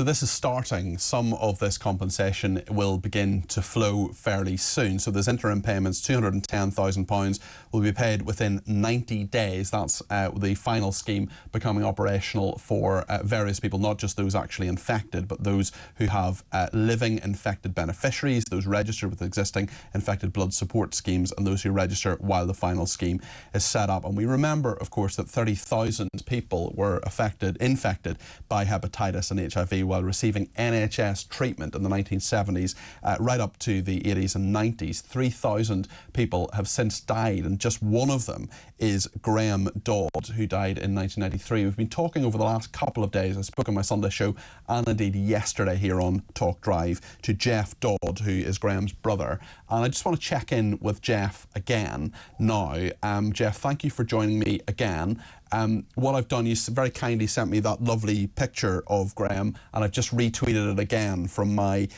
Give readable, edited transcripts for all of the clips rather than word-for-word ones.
So this is starting. Some of this compensation will begin to flow fairly soon. So there's interim payments, £210,000 will be paid within 90 days. That's the final scheme becoming operational for various people, not just those actually infected, but those who have living infected beneficiaries, those registered with existing infected blood support schemes, and those who register while the final scheme is set up. And we remember, of course, that 30,000 people were infected by hepatitis and HIV while receiving NHS treatment in the 1970s, right up to the 80s and 90s. 3,000 people have since died, and just one of them is Graham Dodd, who died in 1993. We've been talking over the last couple of days. I spoke on my Sunday show and indeed yesterday here on Talk Drive to Jeff Dodd, who is Graham's brother. And I just want to check in with Jeff again now. Jeff, thank you for joining me again. What I've done, you very kindly sent me that lovely picture of Graham, and I've just retweeted it again from my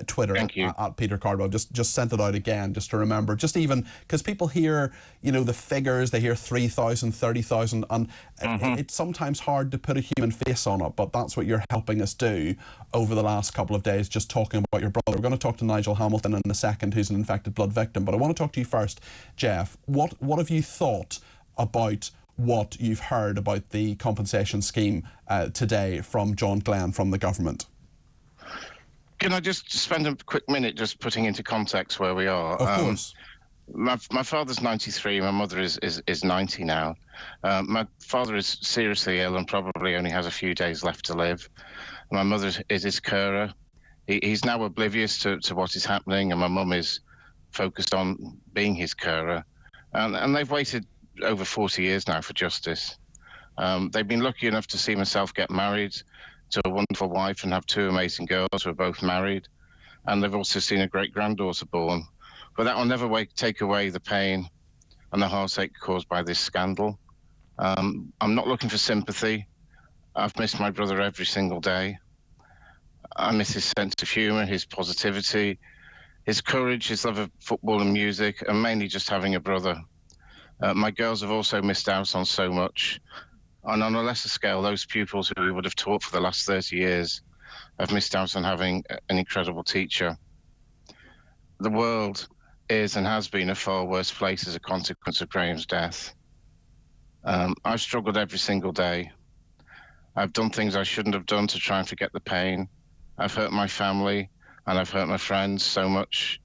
Twitter at Peter Cardwell. Just sent it out again, just to remember. Just even because people hear, you know, the figures, they hear 3,000, 30,000, and it's sometimes hard to put a human face on it. But that's what you're helping us do over the last couple of days, just talking about your brother. We're going to talk to Nigel Hamilton in a second, who's an infected blood victim. But I want to talk to you first, Jeff. What have you thought about what you've heard about the compensation scheme today from John Glen, from the government? Can I just spend a quick minute just putting into context where we are? Of course. My father's 93, my mother is 90 now. My father is seriously ill and probably only has a few days left to live. My mother is his carer. He's now oblivious to what is happening, and my mum is focused on being his carer. And they've waited over 40 years now for justice. They've been lucky enough to see myself get married to a wonderful wife and have two amazing girls who are both married. And they've also seen a great granddaughter born. But that will never take away the pain and the heartache caused by this scandal. I'm not looking for sympathy. I've missed my brother every single day. I miss his sense of humour, his positivity, his courage, his love of football and music, and mainly just having a brother. My girls have also missed out on so much. And on a lesser scale, those pupils who we would have taught for the last 30 years have missed out on having an incredible teacher. The world is and has been a far worse place as a consequence of Graham's death. I've struggled every single day. I've done things I shouldn't have done to try and forget the pain. I've hurt my family and I've hurt my friends so much.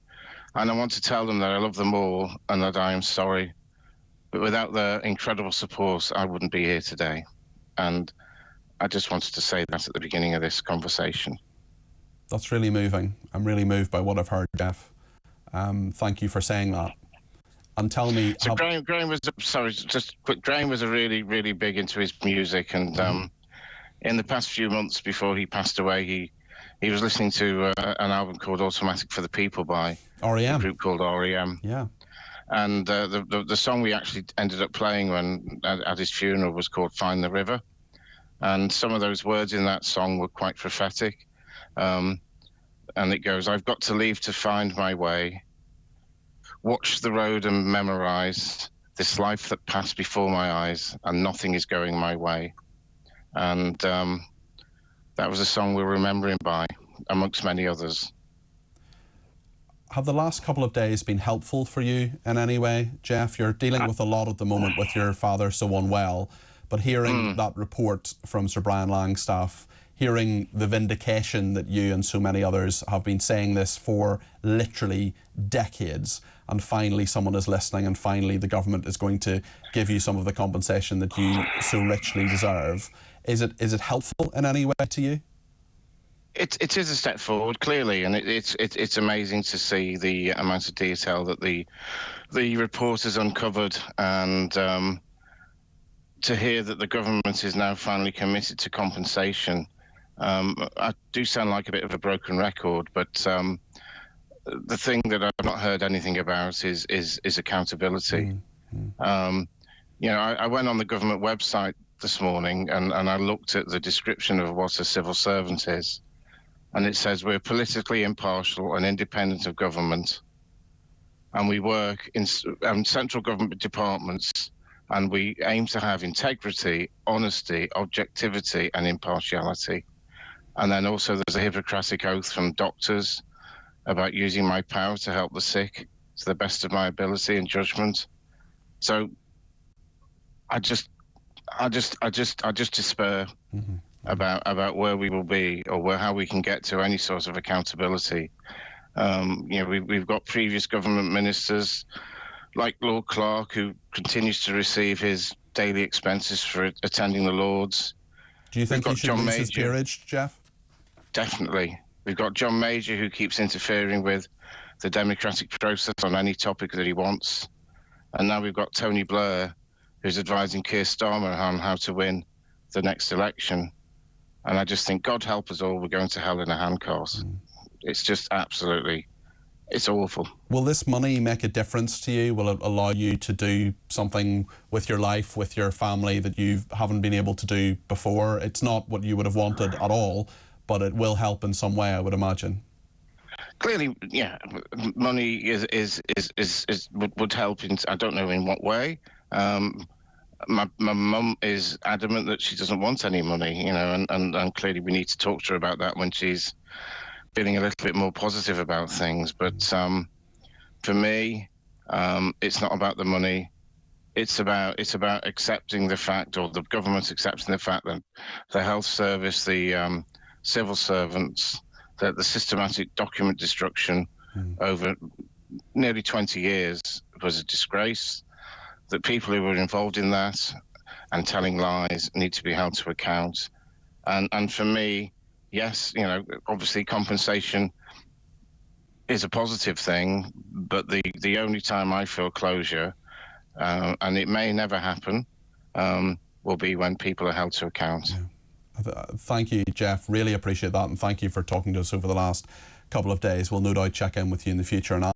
And I want to tell them that I love them all and that I am sorry. But without their incredible support, I wouldn't be here today. And I just wanted to say that at the beginning of this conversation. That's really moving. I'm really moved by what I've heard, Jeff. Thank you for saying that. And tell me... So Graham was, sorry, just quick, Graham was a really, really big into his music. And in the past few months before he passed away, he was listening to an album called Automatic for the People by REM. a group called REM. Yeah. And the song we actually ended up playing at his funeral was called Find the River. And some of those words in that song were quite prophetic. And it goes, I've got to leave to find my way, watch the road and memorize this life that passed before my eyes, and nothing is going my way. And that was a song we're remembering by, amongst many others. Have the last couple of days been helpful for you in any way, Jeff? You're dealing with a lot at the moment with your father so unwell, but hearing that report from Sir Brian Langstaff, hearing the vindication that you and so many others have been saying this for literally decades, and finally someone is listening, and finally the government is going to give you some of the compensation that you so richly deserve. Is it helpful in any way to you? It is a step forward, clearly, and it's amazing to see the amount of detail that the report has uncovered, and to hear that the government is now finally committed to compensation. I do sound like a bit of a broken record, but the thing that I've not heard anything about is accountability. You know, I went on the government website this morning and I looked at the description of what a civil servant is. And it says we're politically impartial and independent of government, and we work in central government departments, and we aim to have integrity, honesty, objectivity and impartiality. And then also there's a Hippocratic oath from doctors about using my power to help the sick to the best of my ability and judgment. So I just despair about where we will be, or how we can get to any sort of accountability. We've got previous government ministers like Lord Clark, who continues to receive his daily expenses for attending the Lords. Do you think he should lose his peerage, Jeff? Definitely. We've got John Major, who keeps interfering with the democratic process on any topic that he wants. And now we've got Tony Blair, who's advising Keir Starmer on how to win the next election. And I just think, God help us all, we're going to hell in a handcart. It's just absolutely, it's awful. Will this money make a difference to you? Will it allow you to do something with your life, with your family, that you haven't been able to do before? It's not what you would have wanted at all, but it will help in some way, I would imagine. Clearly, yeah, money would help in, I don't know in what way. My mum is adamant that she doesn't want any money, and clearly we need to talk to her about that when she's feeling a little bit more positive about things. But for me, it's not about the money. It's about accepting the fact, or the government accepting the fact, that the health service, the civil servants, that the systematic document destruction over nearly 20 years was a disgrace, that people who were involved in that and telling lies need to be held to account. And for me, yes, obviously compensation is a positive thing, but the only time I feel closure, and it may never happen, will be when people are held to account. Yeah. Thank you, Jeff. Really appreciate that, and thank you for talking to us over the last couple of days. We'll no doubt check in with you in the future. And